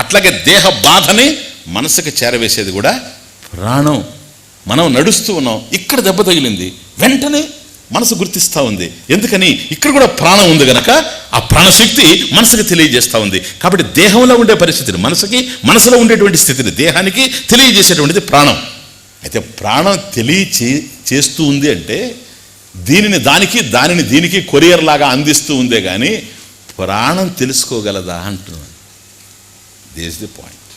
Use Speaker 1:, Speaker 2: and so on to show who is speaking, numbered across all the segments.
Speaker 1: అట్లాగే దేహ బాధని మనసుకి చేరవేసేది కూడా ప్రాణం. మనం నడుస్తూ ఉన్నాం, ఇక్కడ దెబ్బ తగిలింది, వెంటనే మనసు గుర్తిస్తూ ఉంది. ఎందుకని? ఇక్కడ కూడా ప్రాణం ఉంది గనక ఆ ప్రాణశక్తి మనసుకి తెలియజేస్తూ ఉంది. కాబట్టి దేహంలో ఉండే పరిస్థితిని మనసులో ఉండేటువంటి స్థితిని దేహానికి తెలియజేసేటువంటిది ప్రాణం. అయితే ప్రాణం చేస్తూ ఉంది అంటే దీనిని దీనికి కొరియర్ లాగా అందిస్తూ ఉందే కానీ ప్రాణం తెలుసుకోగలదా అంటున్నాను. This the point.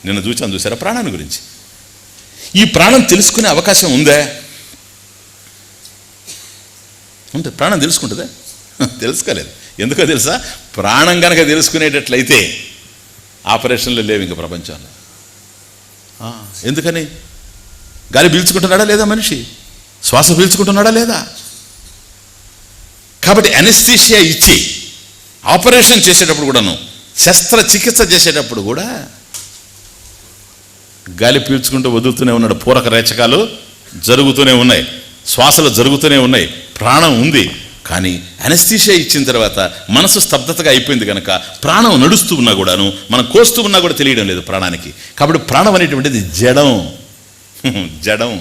Speaker 1: నిన్న చూసారా ప్రాణాన్ని గురించి? ఈ ప్రాణం తెలుసుకునే అవకాశం ఉందే? ఉంటే ప్రాణం తెలుసుకుంటుందా? తెలుసుకోలేదు. ఎందుకో తెలుసా? ప్రాణం కనుక తెలుసుకునేటట్లయితే ఆపరేషన్లు లేవు ఇంక ప్రపంచంలో. ఎందుకని? గాలి పీల్చుకుంటున్నాడా లేదా మనిషి? శ్వాస పీల్చుకుంటున్నాడా లేదా? కాబట్టి అనెస్థీషియా ఇచ్చి ఆపరేషన్ చేసేటప్పుడు కూడాను, శస్త్రచికిత్స చేసేటప్పుడు కూడా గాలి పీల్చుకుంటూ వదులుతూనే ఉన్నాడు. పూరక రేచకాలు జరుగుతూనే ఉన్నాయి, శ్వాసలు జరుగుతూనే ఉన్నాయి, ప్రాణం ఉంది. కానీ అనెస్థీషియా ఇచ్చిన తర్వాత మనసు స్తబ్దతగా అయిపోయింది కనుక ప్రాణం నడుస్తూ ఉన్నా కూడాను, మనం కోస్తూ ఉన్నా కూడా తెలియడం లేదు ప్రాణానికి. కాబట్టి ప్రాణం అనేటువంటిది జడం.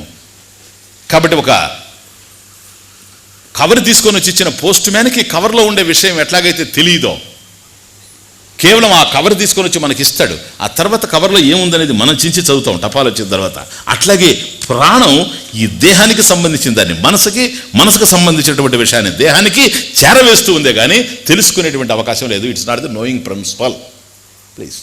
Speaker 1: కాబట్టి ఒక కవర్ తీసుకొని వచ్చి ఇచ్చిన పోస్ట్ మ్యాన్కి కవర్లో ఉండే విషయం ఎట్లాగైతే తెలియదో, కేవలం ఆ కవర్ తీసుకొని వచ్చి మనకి ఇస్తాడు. ఆ తర్వాత కవర్లో ఏముందనేది మనం చించి చదువుతాం టపాలు వచ్చిన తర్వాత. అట్లాగే ప్రాణం ఈ దేహానికి సంబంధించిన దాన్ని, మనసుకు సంబంధించినటువంటి విషయాన్ని దేహానికి చేరవేస్తూ ఉందే కానీ తెలుసుకునేటువంటి అవకాశం లేదు. It's not the knowing principle. Please,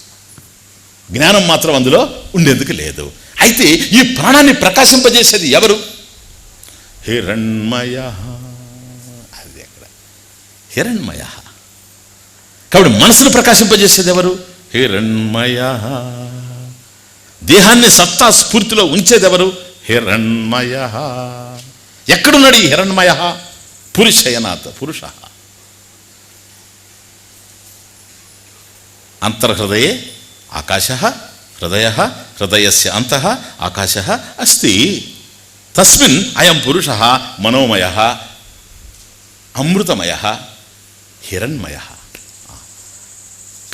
Speaker 1: జ్ఞానం మాత్రం అందులో ఉండేందుకు లేదు. అయితే ఈ ప్రాణాన్ని ప్రకాశింపజేసేది ఎవరు? హిరణ్మయ. అది ఎక్కడ? హిరణ్మయ. కాబట్టి మనసును ప్రకాశింపజేసేది ఎవరు? హిరణ్మయ. దేహాన్ని సత్తా స్ఫూర్తిలో ఉంచేది ఎవరు? హిరణ్మయ. ఎక్కడున్నాడు ఈ హిరణ్మయ? పురుషయనాథ. పురుష అంతర్హృదయే ఆకాశ, హృదయస్య అంతః ఆకాశ అస్తి. తస్మిన్ అయం పురుష మనోమయ అమృతమయ హిరణ్మయ.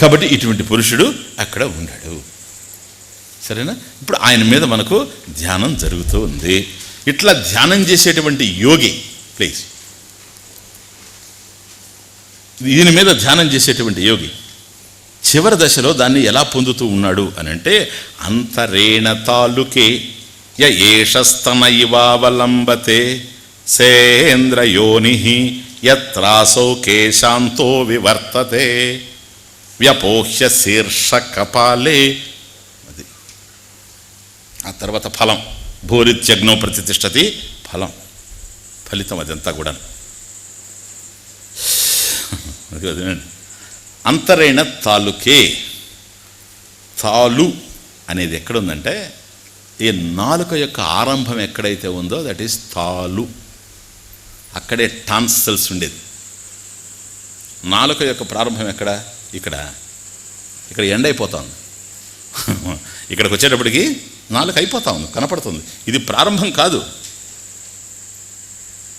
Speaker 1: కాబట్టి ఇటువంటి పురుషుడు అక్కడ ఉన్నాడు. సరేనా? ఇప్పుడు ఆయన మీద మనకు ధ్యానం జరుగుతూ ఉంది. ఇట్లా ధ్యానం చేసేటువంటి యోగి, ప్లీజ్, దీని మీద ధ్యానం చేసేటువంటి యోగి చివరి దశలో దాన్ని ఎలా పొందుతూ ఉన్నాడు అని అంటే, అంతరేణ తాలుకే ఏషస్తన ఇవావలంబతే సేంద్రయోని యత్రాసౌ కేశాంతో వివర్తతే వ్యపోహ్య శీర్ష కపాలే. అది ఆ తర్వాత ఫలం. భూరిత్యగ్నో ప్రతిష్టతి ఫలం, ఫలితం అదంతా కూడా. అంతరేణ తాలుకే. తాలు అనేది ఎక్కడుందంటే, ఈ నాలుక యొక్క ఆరంభం ఎక్కడైతే ఉందో దట్ ఈస్ తాలు. అక్కడే టాన్సిల్స్ ఉండేది. నాలుక యొక్క ప్రారంభం ఎక్కడ? ఇక్కడ ఎండ అయిపోతుంది. ఇక్కడికి వచ్చేటప్పటికి నాలుక అయిపోతా ఉంది, కనపడుతుంది. ఇది ప్రారంభం కాదు.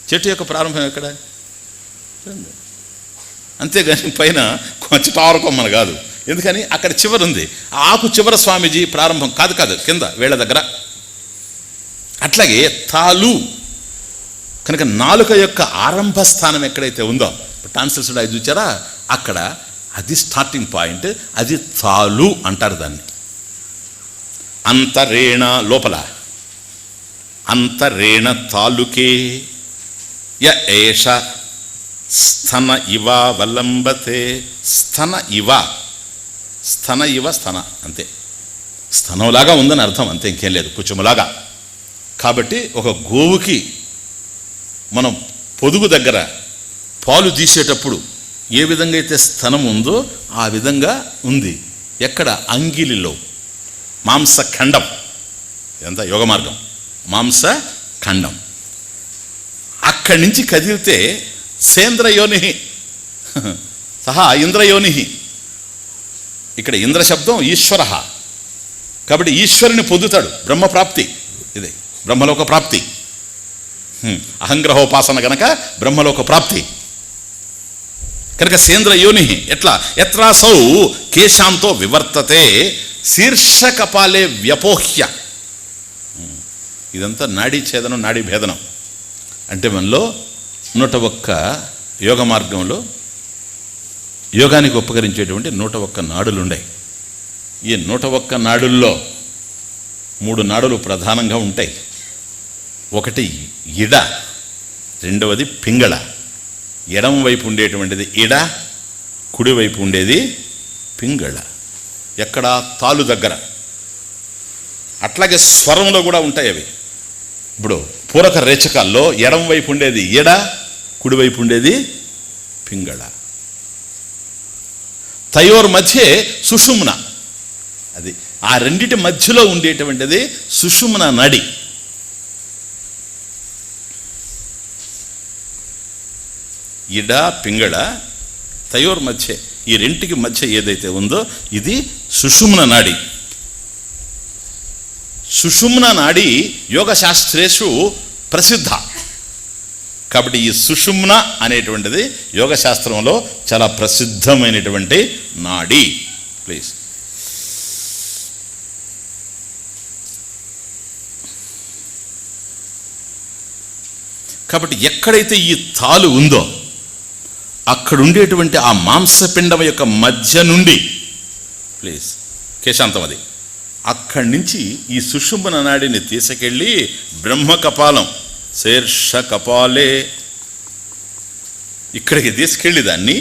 Speaker 1: చెట్టు యొక్క ప్రారంభం ఎక్కడ? అంతేగాని పైన చిటారుకొమ్మని కాదు. ఎందుకని? అక్కడ చివరి ఉంది. ఆకు చివర స్వామీజీ ప్రారంభం కాదు, కింద వేళ్ళ దగ్గర. అట్లాగే తాలు కనుక నాలుక యొక్క ఆరంభ స్థానం ఎక్కడైతే ఉందో, టాన్సిల్స్ అది చూచారా, అక్కడ అది స్టార్టింగ్ పాయింట్, అది తాలు అంటారు దాన్ని. అంతరేణ లోపల, అంతరేణ తాలుకే య ఏష స్థన ఇవ వలంబతే. స్థన ఇవ స్థన అంతే, స్థనంలాగా ఉందని అర్థం, అంతే, ఇంకేం లేదు, పుచ్చములాగా. కాబట్టి ఒక గోవుకి మనం పొదుగు దగ్గర పాలు తీసేటప్పుడు ఏ విధంగా అయితే స్థనం ఉందో ఆ విధంగా ఉంది. ఎక్కడ? అంగిలిలో, మాంసఖండం. ఎంత యోగ మార్గం, మాంసఖండం. అక్కడి నుంచి కదిలితే సేంద్రయోని సహా ఇంద్రయోని. ఇక్కడ ఇంద్ర శబ్దం ఈశ్వర. కాబట్టి ఈశ్వరుని పొందుతాడు, బ్రహ్మప్రాప్తి. ఇదే బ్రహ్మలోక ప్రాప్తి. అహంగ్రహోపాసన గనక బ్రహ్మలోక ప్రాప్తి. కనుక సేంద్ర యోని ఎట్లా ఎత్రాసౌ కేశాంతో వివర్తతే శీర్షకపాలే వ్యపోహ్య. ఇదంతా నాడీ ఛేదనం, నాడీ భేదనం. అంటే మనలో 101 యోగ మార్గంలో యోగానికి ఉపకరించేటువంటి 101 నాడులు ఉన్నాయి. ఈ 101 నాడుల్లో 3 నాడులు ప్రధానంగా ఉంటాయి. ఒకటి ఇడ, రెండవది పింగళ. ఎడమ వైపు ఉండేటువంటిది ఇడ, కుడివైపు ఉండేది పింగళ. ఎక్కడ? తాలు దగ్గర. అట్లాగే స్వరంలో కూడా ఉంటాయి అవి. ఇప్పుడు పూరక రేచకాల్లో ఎడమ వైపు ఉండేది ఎడ, కుడివైపు ఉండేది పింగళ. తయోర్ మధ్య సుషుమ్న, అది ఆ రెండిటి మధ్యలో ఉండేటువంటిది సుషుమ్న నడి. ఇడ, పింగళ, తయోర్ మధ్య, ఈ రెంటికి మధ్య ఏదైతే ఉందో ఇది సుషుమ్న నాడి. సుషుమ్న నాడి యోగశాస్త్రేషు ప్రసిద్ధ. కాబట్టి ఈ సుషుమ్న అనేటువంటిది యోగశాస్త్రంలో చాలా ప్రసిద్ధమైనటువంటి నాడి. ప్లీజ్. కాబట్టి ఎక్కడైతే ఈ తాలు ఉందో అక్కడ ఉండేటువంటి ఆ మాంసపిండం యొక్క మధ్య నుండి, ప్లీజ్ కేశాంతం అది, అక్కడి నుంచి ఈ సుషుమ్న నాడిని తీసుకెళ్ళి బ్రహ్మ కపాలం శీర్ష కపాలే ఇక్కడికి తీసుకెళ్ళి దాన్ని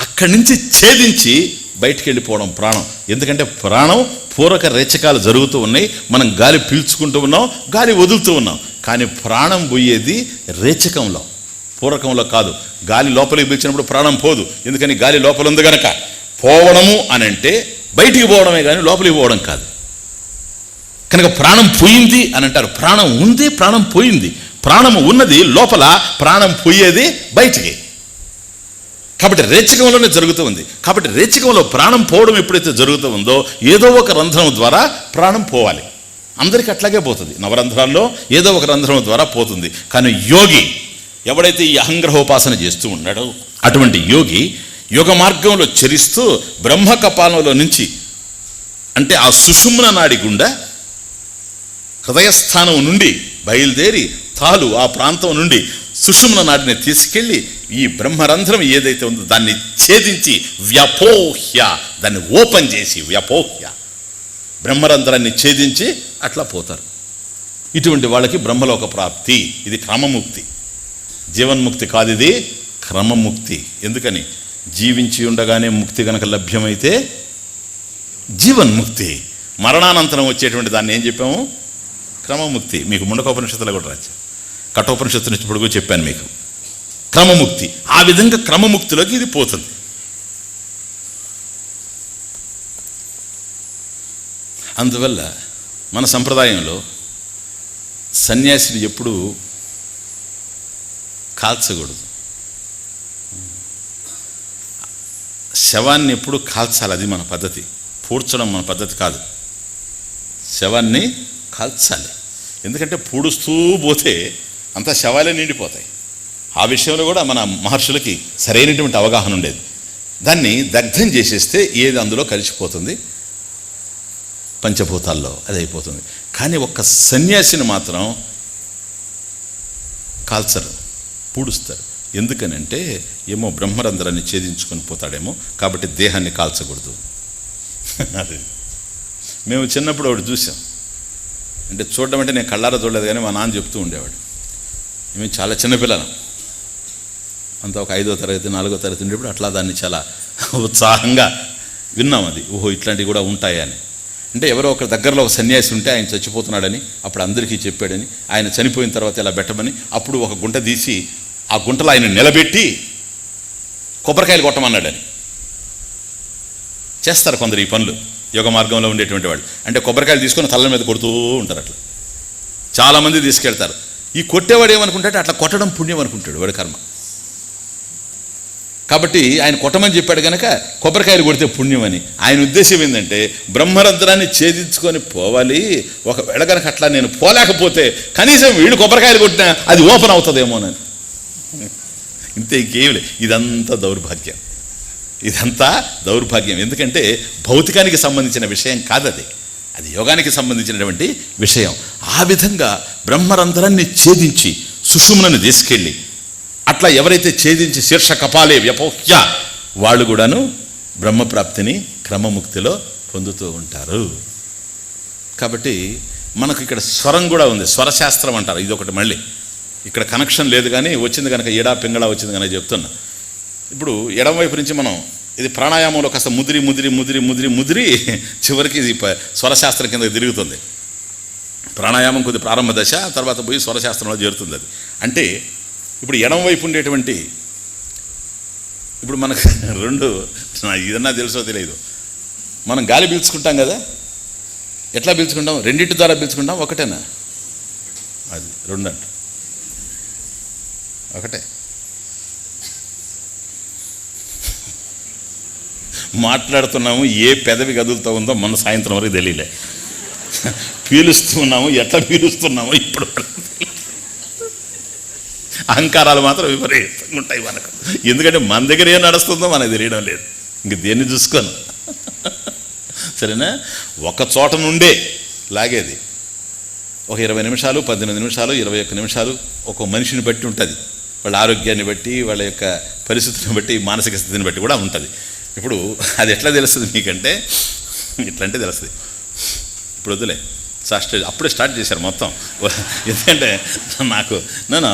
Speaker 1: అక్కడి నుంచి ఛేదించి బయటికి వెళ్ళిపోవడం ప్రాణం. ఎందుకంటే ప్రాణం పూరక రేచకాలు జరుగుతూ ఉన్నాయి, మనం గాలి పీల్చుకుంటూ ఉన్నాం, గాలి వదులుతూ ఉన్నాం. కానీ ప్రాణం పోయేది రేచకంలో, పూరకంలో కాదు. గాలి లోపలికి పీల్చినప్పుడు ప్రాణం పోదు, ఎందుకని గాలి లోపల ఉంది గనక. పోవడము అని అంటే బయటికి పోవడమే కానీ లోపలికి పోవడం కాదు. కనుక ప్రాణం పోయింది అని అంటారు. ప్రాణం ఉంది, ప్రాణం పోయింది. ప్రాణం ఉన్నది లోపల, ప్రాణం పోయేది బయటికి. కాబట్టి రేచకంలోనే జరుగుతూ ఉంది. కాబట్టి రేచకంలో ప్రాణం పోవడం ఎప్పుడైతే జరుగుతూ ఉందో ఏదో ఒక రంధ్రం ద్వారా ప్రాణం పోవాలి. అందరికీ అట్లాగే పోతుంది. నవరంధ్రాల్లో ఏదో ఒక రంధ్రం ద్వారా పోతుంది. కానీ యోగి ఎవడైతే ఈ అహంగ్రహోపాసన చేస్తూ ఉన్నాడో అటువంటి యోగి యోగ మార్గంలో చరిస్తూ బ్రహ్మ కపాలంలో నుంచి, అంటే ఆ సుషుమ్న నాడి గుండా హృదయస్థానం నుండి బయలుదేరి తాలు ఆ ప్రాంతం నుండి సుషుమ్న నాడిని తీసుకెళ్ళి ఈ బ్రహ్మరంధ్రం ఏదైతే ఉందో దాన్ని ఛేదించి వ్యపోహ్య, దాన్ని ఓపెన్ చేసి వ్యపోహ్య బ్రహ్మరంధ్రాన్ని ఛేదించి అట్లా పోతారు. ఇటువంటి వాళ్ళకి బ్రహ్మలోక ప్రాప్తి. ఇది క్రమముక్తి, జీవన్ముక్తి కాదు, ఇది క్రమముక్తి. ఎందుకని? జీవించి ఉండగానే ముక్తి కనుక లభ్యమైతే జీవన్ముక్తి. మరణానంతరం వచ్చేటువంటి దాన్ని ఏం చెప్పాము? క్రమముక్తి. మీకు ముండకోపనిషత్తులో కూడా రాజు, కఠోపనిషత్తు నుంచి పొడుగు చెప్పాను మీకు. క్రమముక్తి. ఆ విధంగా క్రమముక్తిలోకి ఇది పోతుంది. అందువల్ల మన సంప్రదాయంలో సన్యాసిని ఎప్పుడూ కాల్చకూడదు, శవాన్ని ఎప్పుడు కాల్చాలి. అది మన పద్ధతి. పూడ్చడం మన పద్ధతి కాదు. శవాన్ని కాల్చాలి. ఎందుకంటే పూడుస్తూ పోతే అంతా శవాలే నిండిపోతాయి. ఆ విషయంలో కూడా మన మహర్షులకి సరైనటువంటి అవగాహన ఉండేది. దాన్ని దగ్ధం చేసేస్తే ఏది అందులో కలిసిపోతుంది, పంచభూతాల్లో అది అయిపోతుంది. కానీ ఒక్క సన్యాసిని మాత్రం కాల్చరు, పూడుస్తారు. ఎందుకనంటే ఏమో బ్రహ్మరంధ్రాన్ని ఛేదించుకొని పోతాడేమో, కాబట్టి దేహాన్ని కాల్చకూడదు. అది మేము చిన్నప్పుడు ఒకటి చూసాం. అంటే చూడడం అంటే నేను కళ్ళారా చూడలేదు, కానీ మా నాన్న చెప్తూ ఉండేవాడు. మేము చాలా చిన్నపిల్లలం, అంతా ఒక 5వ తరగతి 4వ తరగతి ఉండేప్పుడు అట్లా దాన్ని చాలా ఉత్సాహంగా విన్నాం. అది ఓహో ఇట్లాంటివి కూడా ఉంటాయని. అంటే ఎవరో ఒక దగ్గరలో ఒక సన్యాసి ఉంటే ఆయన చచ్చిపోతున్నాడని అప్పుడు అందరికీ చెప్పాడని, ఆయన చనిపోయిన తర్వాత ఇలా పెట్టమని, అప్పుడు ఒక గుంట తీసి ఆ గుంటలో ఆయన నిలబెట్టి కొబ్బరికాయలు కొట్టమన్నాడని. చేస్తారు కొందరు ఈ పనులు యోగ మార్గంలో ఉండేటువంటి వాళ్ళు. అంటే కొబ్బరికాయలు తీసుకొని తల్ల మీద కొడుతూ ఉంటారు. అట్లా చాలామంది తీసుకెళ్తారు. ఈ కొట్టేవాడు ఏమనుకుంటాడు, అట్లా కొట్టడం పుణ్యం అనుకుంటాడు, వాడి కర్మ. కాబట్టి ఆయన కొట్టమని చెప్పాడు కనుక కొబ్బరికాయలు కొడితే పుణ్యం అని. ఆయన ఉద్దేశం ఏంటంటే బ్రహ్మరంధ్రాన్ని ఛేదించుకొని పోవాలి. ఒకవేళ కనుక అట్లా నేను పోలేకపోతే కనీసం వీళ్ళు కొబ్బరికాయలు కొట్టినా అది ఓపెన్ అవుతుందేమోనని. ఇంతే, ఇంకేం లేదు. ఇదంతా దౌర్భాగ్యం. ఇదంతా దౌర్భాగ్యం. ఎందుకంటే భౌతికానికి సంబంధించిన విషయం కాదది, అది యోగానికి సంబంధించినటువంటి విషయం. ఆ విధంగా బ్రహ్మరంధ్రాన్ని ఛేదించి సుషుమ్నని తీసుకెళ్ళి అట్లా ఎవరైతే ఛేదించి శీర్ష కపాలే వ్యపోహ్య వాళ్ళు కూడాను బ్రహ్మప్రాప్తిని క్రమముక్తిలో పొందుతూ ఉంటారు. కాబట్టి మనకు ఇక్కడ స్వరం కూడా ఉంది, స్వరశాస్త్రం అంటారు. ఇదొకటి మళ్ళీ ఇక్కడ కనెక్షన్ లేదు కానీ వచ్చింది కనుక ఎడా పింగళ వచ్చింది కనుక చెప్తున్నా. ఇప్పుడు ఎడమవైపు నుంచి మనం ఇది ప్రాణాయామంలో కాస్త ముదిరి ముదిరి ముదిరి ముదిరి ముదిరి చివరికి ఇది స్వరశాస్త్రం కింద తిరుగుతుంది. ప్రాణాయామం కొద్ది ప్రారంభ దశ, తర్వాత పోయి స్వరశాస్త్రంలో చేరుతుంది. అది అంటే ఇప్పుడు ఎడమవైపు ఉండేటువంటి ఇప్పుడు మనకు రెండు ఇదన్నా తెలుసో తెలియదు, మనం గాలి పీల్చుకుంటాం కదా, ఎట్లా పీల్చుకుంటాం? రెండింటి ద్వారా పీల్చుకుంటాం, ఒకటేనా? అది రెండంట ఒకటే. మాట్లాడుతున్నాము, ఏ పెదవి కదులుతూ ఉందో మన సాయంత్రం వరకు తెలియలే. పీలుస్తున్నాము, ఎట్లా పీలుస్తున్నామో ఇప్పుడు. అహంకారాలు మాత్రం విపరీతంగా ఉంటాయి మనకు. ఎందుకంటే మన దగ్గర ఏం నడుస్తుందో మనకు తెలియడం లేదు. ఇంక దేన్ని చూసుకోను. సరేనా? ఒక చోట నుండే లాగేది ఒక 20 నిమిషాలు, 18 నిమిషాలు, 21 నిమిషాలు ఒక్కో మనిషిని బట్టి ఉంటుంది. వాళ్ళ ఆరోగ్యాన్ని బట్టి, వాళ్ళ యొక్క పరిస్థితిని బట్టి, మానసిక స్థితిని బట్టి కూడా ఉంటుంది. ఇప్పుడు అది ఎట్లా తెలుస్తుంది మీకంటే, ఇట్లంటే తెలుస్తుంది. ఇప్పుడు వద్దులే, అప్పుడే స్టార్ట్ చేశారు మొత్తం. ఎందుకంటే నాకు నేను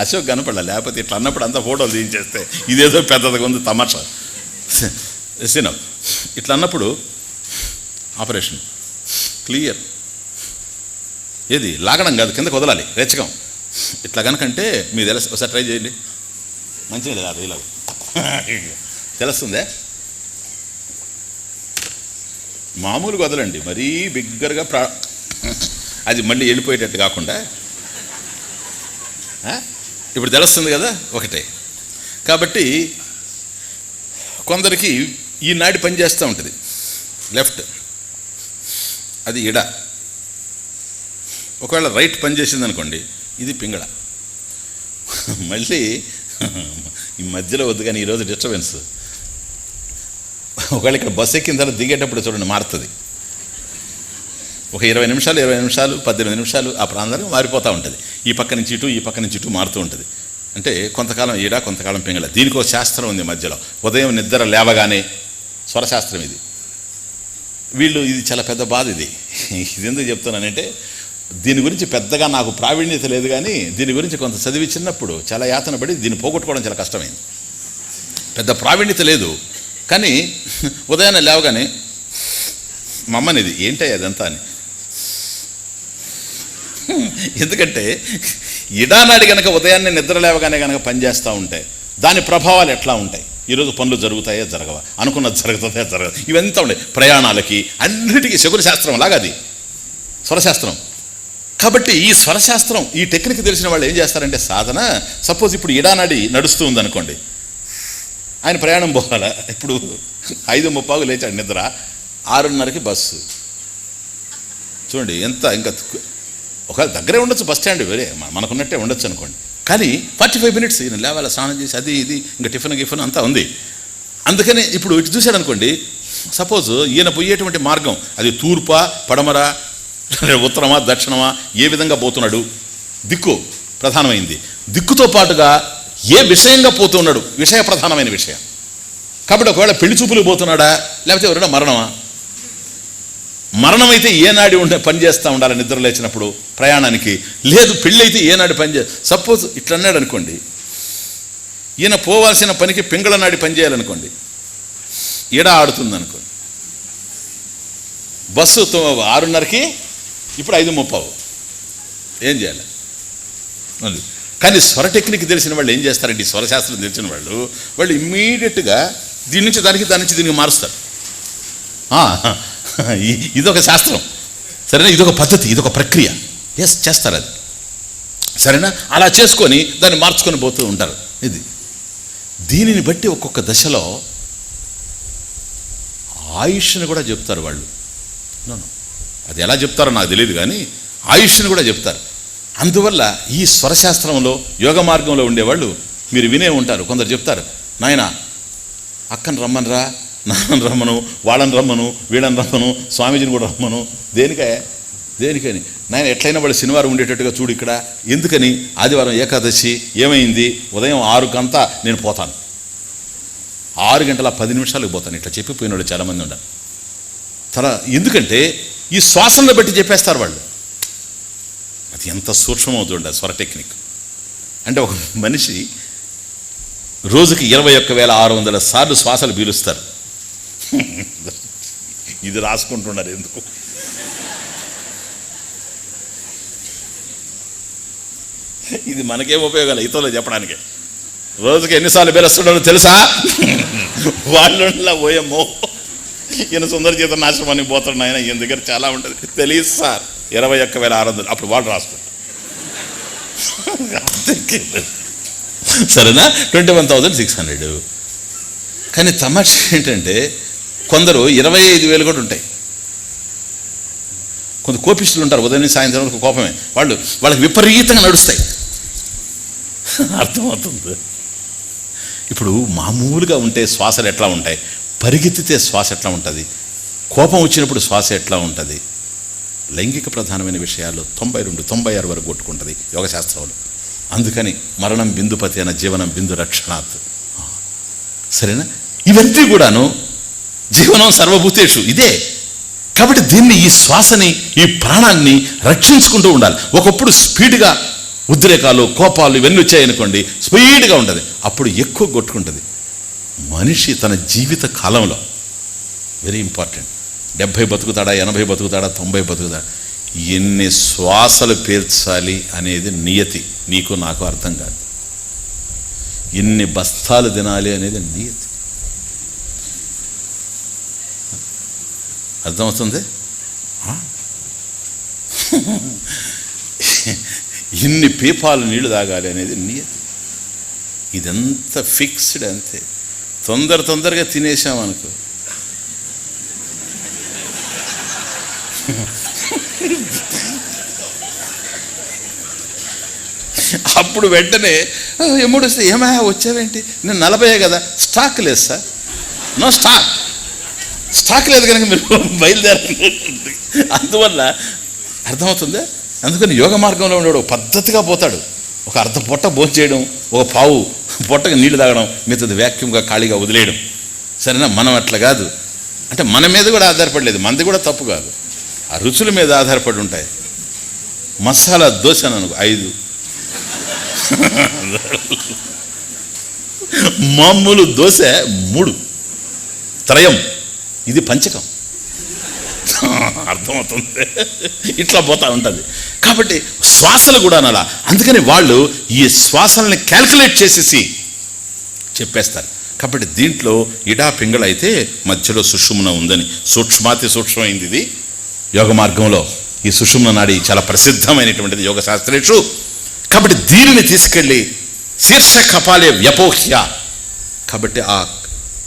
Speaker 1: అశోక్ కనపడలే, లేకపోతే ఇట్లా అన్నప్పుడు అంతా ఫోటోలు తీయించేస్తే ఇదేదో పెద్దదిగా ఉంది తమాషా. సినిమా ఇట్లా అన్నప్పుడు ఆపరేషన్ క్లియర్, ఏది లాగడం కాదు, కిందకు వదలాలి, రెచ్చకం. ఇట్లా కనుకంటే మీరు తెలుసు, ఒకసారి ట్రై చేయండి. మంచిగా కాదు ఇలా తెలుస్తుందే. మామూలుగా వదలండి, మరీ బిగ్గరగా అది మళ్ళీ వెళ్ళిపోయేటట్టు కాకుండా. ఇప్పుడు తెలుస్తుంది కదా, ఒకటే. కాబట్టి కొందరికి ఈ నాడి పనిచేస్తూ ఉంటుంది, లెఫ్ట్, అది ఎడ. ఒకవేళ రైట్ పనిచేసింది అనుకోండి, ఇది పింగళ. మళ్ళీ ఈ మధ్యలో వద్దు కానీ ఈరోజు డిస్టర్బెన్స్. ఒకవేళ ఇక్కడ బస్సు ఎక్కిన తర్వాత దిగేటప్పుడు చూడండి మారుతుంది. ఒక 20 నిమిషాలు, 20 నిమిషాలు, 18 నిమిషాలు ఆ ప్రాంతానికి మారిపోతూ ఉంటుంది. ఈ పక్క నుంచి ఇటు, ఈ పక్క నుంచి ఇటు మారుతూ ఉంటుంది. అంటే కొంతకాలం ఈడ, కొంతకాలం పింగళ. దీనికి ఒక శాస్త్రం ఉంది మధ్యలో. ఉదయం నిద్ర లేవగానే స్వరశాస్త్రం ఇది. వీళ్ళు ఇది చాలా పెద్ద బాధ. ఇది ఎందుకు చెప్తున్నానంటే, దీని గురించి పెద్దగా నాకు ప్రావీణ్యత లేదు కానీ దీని గురించి కొంత చదివి చిన్నప్పుడు చాలా యాతన పడి దీన్ని పోగొట్టుకోవడం చాలా కష్టమైంది. పెద్ద ప్రావీణ్యత లేదు కానీ ఉదయాన్నే లేవగానే మా అమ్మనిది ఏంటయ్య అదంతా అని. ఎందుకంటే ఇడానాడి కనుక ఉదయాన్నే నిద్ర లేవగానే కనుక పనిచేస్తూ ఉంటే దాని ప్రభావాలు ఎట్లా ఉంటాయి? ఈరోజు పనులు జరుగుతాయో జరగవా, అనుకున్నది జరుగుతుందో జరగదు, ఇవంతా ఉండే ప్రయాణాలకి అన్నిటికీ శకున శాస్త్రం లాగా అది స్వరశాస్త్రం. కాబట్టి ఈ స్వరశాస్త్రం, ఈ టెక్నిక్ తెలిసిన వాళ్ళు ఏం చేస్తారంటే సాధన, సపోజ్ ఇప్పుడు ఇడానాడి నడుస్తూ ఉందనుకోండి, ఆయన ప్రయాణం పోవాలా. ఇప్పుడు 5:30 లేచాడు నిద్ర, 6:30కి బస్సు. చూడండి ఎంత, ఇంకా ఒక దగ్గరే ఉండొచ్చు బస్ స్టాండ్, వేరే మనకున్నట్టే ఉండొచ్చు అనుకోండి. కానీ 45 మినిట్స్ ఈయన లేవాల, స్నానం చేసి అది ఇది ఇంకా టిఫిన్ అంతా ఉంది. అందుకని ఇప్పుడు ఇటు చూశాడు అనుకోండి, సపోజ్ ఈయన పోయేటువంటి మార్గం అది తూర్పా, పడమరా, ఉత్తరమా, దక్షిణమా, ఏ విధంగా పోతున్నాడు, దిక్కు ప్రధానమైంది. దిక్కుతో పాటుగా ఏ విషయంగా పోతున్నాడు, విషయ ప్రధానమైన విషయం. కాబట్టి ఒకవేళ పెళ్లి చూపులు పోతున్నాడా, లేకపోతే ఎవరైనా మరణమా? మరణమైతే ఏనాడు పనిచేస్తూ ఉండాలి నిద్ర లేచినప్పుడు ప్రయాణానికి, లేదు పెళ్ళి అయితే ఏనాడు సపోజ్ ఇట్లా అన్నాడు అనుకోండి, ఈయన పోవాల్సిన పనికి పింగళ నాడి పనిచేయాలనుకోండి, ఈడ ఆడుతుంది అనుకోండి. బస్సు 6:30కి, ఇప్పుడు 5:30. ఏం చేయాలి? కానీ స్వర టెక్నిక్ తెలిసిన వాళ్ళు ఏం చేస్తారంటే, ఈ స్వరశాస్త్రం తెలిసిన వాళ్ళు ఇమ్మీడియట్గా దీని నుంచి దానికి, దాని నుంచి దీనికి మారుస్తారు. ఇదొక శాస్త్రం, సరేనా? ఇదొక పద్ధతి, ఇదొక ప్రక్రియ. ఎస్, చేస్తారు అది, సరేనా? అలా చేసుకొని దాన్ని మార్చుకొని పోతూ ఉంటారు. ఇది దీనిని బట్టి ఒక్కొక్క దశలో ఆయుష్ని కూడా చెప్తారు వాళ్ళు. అది ఎలా చెప్తారో నాకు తెలియదు కానీ ఆయుష్ని కూడా చెప్తారు. అందువల్ల ఈ స్వరశాస్త్రంలో యోగ మార్గంలో ఉండేవాళ్ళు మీరు వినే ఉంటారు, కొందరు చెప్తారు, నాయన అక్కని రమ్మనరా, నాన్నని రమ్మను, వాళ్ళని రమ్మను, వీళ్ళని రమ్మను, స్వామీజీని కూడా రమ్మను. దేనికని నాయన ఎట్లయినా వాళ్ళు శనివారం ఉండేటట్టుగా చూడు ఇక్కడ. ఎందుకని? ఆదివారం ఏకాదశి ఏమైంది, ఉదయం 6 నేను పోతాను, 6:10 పోతాను. ఇట్లా చెప్పిపోయిన వాళ్ళు చాలామంది ఉండాలి. ఎందుకంటే ఈ శ్వాసలను బట్టి చెప్పేస్తారు వాళ్ళు. అది ఎంత సూక్ష్మమవుతుండ స్వర టెక్నిక్ అంటే, ఒక మనిషి రోజుకి 21,600 సార్లు శ్వాసలు పీలుస్తారు. ఇది రాసుకుంటున్నారు ఎందుకు? ఇది మనకేం ఉపయోగాలు ఇతరులు చెప్పడానికి. రోజుకి ఎన్నిసార్లు పీలుస్తున్నారో తెలుసా? వాళ్ళ పోయేమో ఈయన సుందర చేత నాశనమని పోతాడు ఆయన, ఈయన దగ్గర చాలా ఉంటుంది. తెలియదు సార్, 21,600. అప్పుడు వాళ్ళు రాస్తారు. సరేనా? 21,600. కానీ తమాషా ఏంటంటే, కొందరు 25,000 కూడా ఉంటాయి. కొంత కోపిస్తులు ఉంటారు, ఉదయం సాయంత్రం వరకు కోపమే, వాళ్ళకి విపరీతంగా నడుస్తాయి. అర్థమవుతుంది? ఇప్పుడు మామూలుగా ఉంటే శ్వాసలు ఎట్లా ఉంటాయి, పరిగెత్తితే శ్వాస ఎట్లా ఉంటుంది, కోపం వచ్చినప్పుడు శ్వాస ఎట్లా ఉంటుంది. లైంగిక ప్రధానమైన విషయాల్లో 92, 96 వరకు కొట్టుకుంటుంది యోగశాస్త్రంలో. అందుకని మరణం బిందుపతి అన్న జీవనం బిందు రక్షణాత్. సరేనా? ఇవన్నీ కూడాను జీవనం సర్వభూతేషు ఇదే. కాబట్టి దీన్ని, ఈ శ్వాసని, ఈ ప్రాణాన్ని రక్షించుకుంటూ ఉండాలి. ఒకప్పుడు స్పీడ్గా ఉద్రేకాలు, కోపాలు ఇవన్నీ వచ్చాయనుకోండి, స్పీడ్గా ఉంటుంది, అప్పుడు ఎక్కువ కొట్టుకుంటుంది. మనిషి తన జీవిత కాలంలో వెరీ ఇంపార్టెంట్, 70 బతుకుతాడా, 80 బతుకుతాడా, 90 బతుకుతాడా, ఎన్ని శ్వాసలు పీల్చాలి అనేది నియతి. నీకు నాకు అర్థం కాదు. ఎన్ని బస్తాలు తినాలి అనేది నియతి. అర్థమవుతుంది? ఇన్ని పీపాలు నీళ్లు తాగాలి అనేది నియతి. ఇదంతా ఫిక్స్డ్ అంతే. తొందరగా తినేసామనుకో, అప్పుడు వెంటనే ఎమ్ముడు వస్తే, ఏమయ్యా వచ్చావేంటి, నేను 40 కదా, స్టాక్ లేదు సార్, నో స్టాక్ లేదు కనుక మీరు బయలుదేరండి. అందువల్ల అర్థమవుతుందా? అందుకని యోగ మార్గంలో ఉండేవాడు పద్ధతిగా పోతాడు. ఒక అర్ధ పొట్ట భోంచేయడం, ఒక పావు పొట్టగా నీళ్లు తాగడం, మిగతాది వ్యాక్యూమ్గా ఖాళీగా వదిలేయడం. సరేనా? మనం అట్లా కాదు. అంటే మన మీద కూడా ఆధారపడలేదు, మనది కూడా తప్పు కాదు, ఆ రుచుల మీద ఆధారపడి ఉంటాయి. మసాలా దోశ అనుకో 5, మామూలు దోశ 3, త్రయం, ఇది పంచకం. అర్థమవుతుంది? ఇట్లా పోతా ఉంటుంది. కాబట్టి శ్వాసలు కూడా అలా. అందుకని వాళ్ళు ఈ శ్వాసల్ని క్యాల్కులేట్ చేసేసి చెప్పేస్తారు. కాబట్టి దీంట్లో ఇడా పింగళ అయితే మధ్యలో సుషుమ్న ఉందని, సూక్ష్మాతి సూక్ష్మమైంది ఇది యోగ మార్గంలో. ఈ సుషుమ్న నాడి చాలా ప్రసిద్ధమైనటువంటిది యోగ శాస్త్రేషు. కాబట్టి దీనిని తీసుకెళ్ళి శీర్ష కపాలే వ్యపోహ్య, కాబట్టి ఆ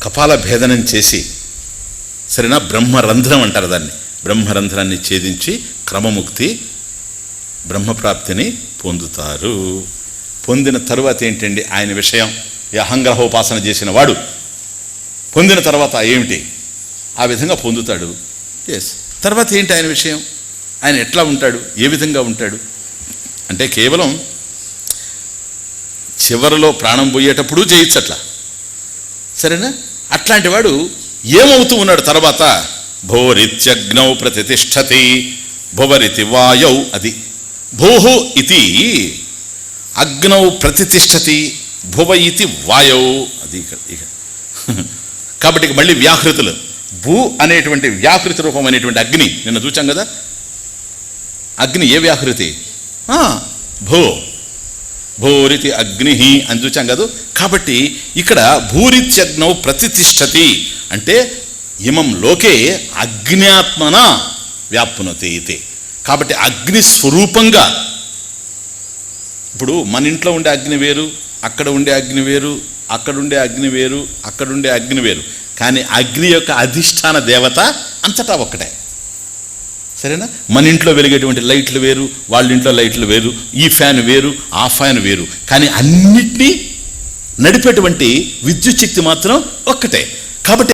Speaker 1: కపాల భేదనం చేసి, సరేనా, బ్రహ్మరంధ్రం అంటారు దాన్ని, బ్రహ్మరంధ్రాన్ని ఛేదించి క్రమముక్తి బ్రహ్మప్రాప్తిని పొందుతారు. పొందిన తరువాత ఏంటండి ఆయన విషయం? ఈ అహంగ్రహోపాసన చేసిన వాడు పొందిన తర్వాత ఏమిటి? ఆ విధంగా పొందుతాడు. తర్వాత ఏంటి ఆయన విషయం? ఆయన ఎట్లా ఉంటాడు, ఏ విధంగా ఉంటాడు అంటే, కేవలం చివరిలో ప్రాణం పోయేటప్పుడు చేయొచ్చు అట్లా, సరేనా? అట్లాంటి వాడు ఏమవుతూ ఉన్నాడు తర్వాత? భోరిత్యగ్నౌ ప్రతిష్టతి భువరితి వాయౌ. అది భోహో ఇది అగ్నౌ ప్రతిష్టతి భువ ఇతి వాయౌ. అది ఇక కాబట్టి మళ్ళీ వ్యాహృతులు, భూ అనేటువంటి వ్యాహృతి రూపం అనేటువంటి అగ్ని నిన్న చూచాం కదా. అగ్ని ఏ వ్యాహృతి? భూ, భూరితి అగ్ని అని చూచాం కదా. కాబట్టి ఇక్కడ భూరిత్యగ్నౌ ప్రతిష్టతి అంటే ఇమం లోకే అగ్న్యాత్మన వ్యాప్నోతి ఇది. కాబట్టి అగ్ని స్వరూపంగా, ఇప్పుడు మన ఇంట్లో ఉండే అగ్ని వేరు, అక్కడ ఉండే అగ్ని వేరు, అక్కడ ఉండే అగ్ని వేరు, అక్కడ ఉండే అగ్ని వేరు, కానీ అగ్ని యొక్క అధిష్టాన దేవత అంతటా ఒక్కటే, సరేనా? మన ఇంట్లో వెలిగేటువంటి లైట్లు వేరు, వాళ్ళ ఇంట్లో లైట్లు వేరు, ఈ ఫ్యాన్ వేరు, ఆ ఫ్యాన్ వేరు, కానీ అన్నిటినీ నడిపేటువంటి విద్యుత్ శక్తి మాత్రం ఒక్కటే. కాబట్టి